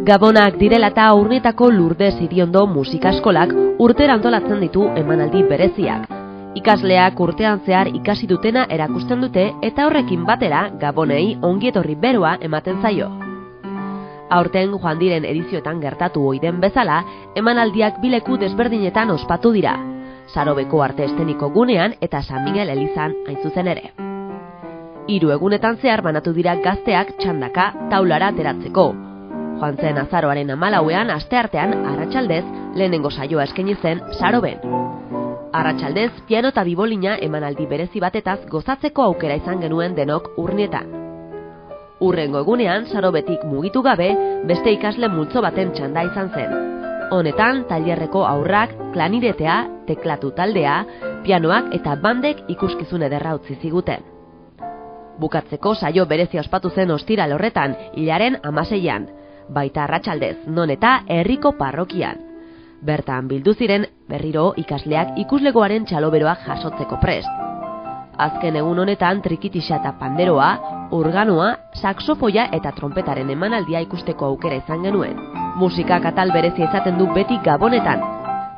Gabonak direla eta Urnietako Lourdes Iriondo musika eskolak urtera antolatzen ditu emanaldi bereziak. Ikasleak urtean zehar ikasi dutena erakusten dute eta horrekin batera Gabonei ongietorri beroa ematen zaio. Aurten joan diren edizioetan gertatu ohi den bezala, emanaldiak bileku desberdinetan ospatu dira. Sarobeko arte eszeniko gunean eta San Miguel elizan hain zuzen ere. 3 egunetan zehar banatu dira gazteak txandaka taulara ateratzeko. Joan zen azaroaren 14ean asteartean arratsaldez lehenengo saioa eskaini zen Saroben. Arratsaldez piano eta bibolina emanaldi berezi batetaz gozatzeko aukera izan genuen denok Urnietan. Hurrengo egunean Sarobetik mugitu gabe beste ikasle multzo baten txanda izan zen. Honetan tailerreko haurrak, klaniretea, teklatu taldea, pianoak eta bandek ikuskizun ederra utzi ziguten. Bukatzeko saio berezia ospatu zen ostiral horretan, hilaren 16ean, baita arratsaldez, non eta herriko parrokian. Bertan bildu ziren berriro ikasleak ikuslegoaren txaloberoak jasotzeko prest. Azken egun honetan trikitixa eta panderoa, organoa, saxofoia eta trompetaren emanaldia ikusteko aukera izan genuen. Musikak atal berezia izaten du beti Gabonetan,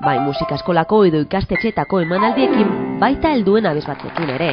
bai musika eskolako edo ikastetxeetako emanaldiekin baita helduen abesbatzekin ere.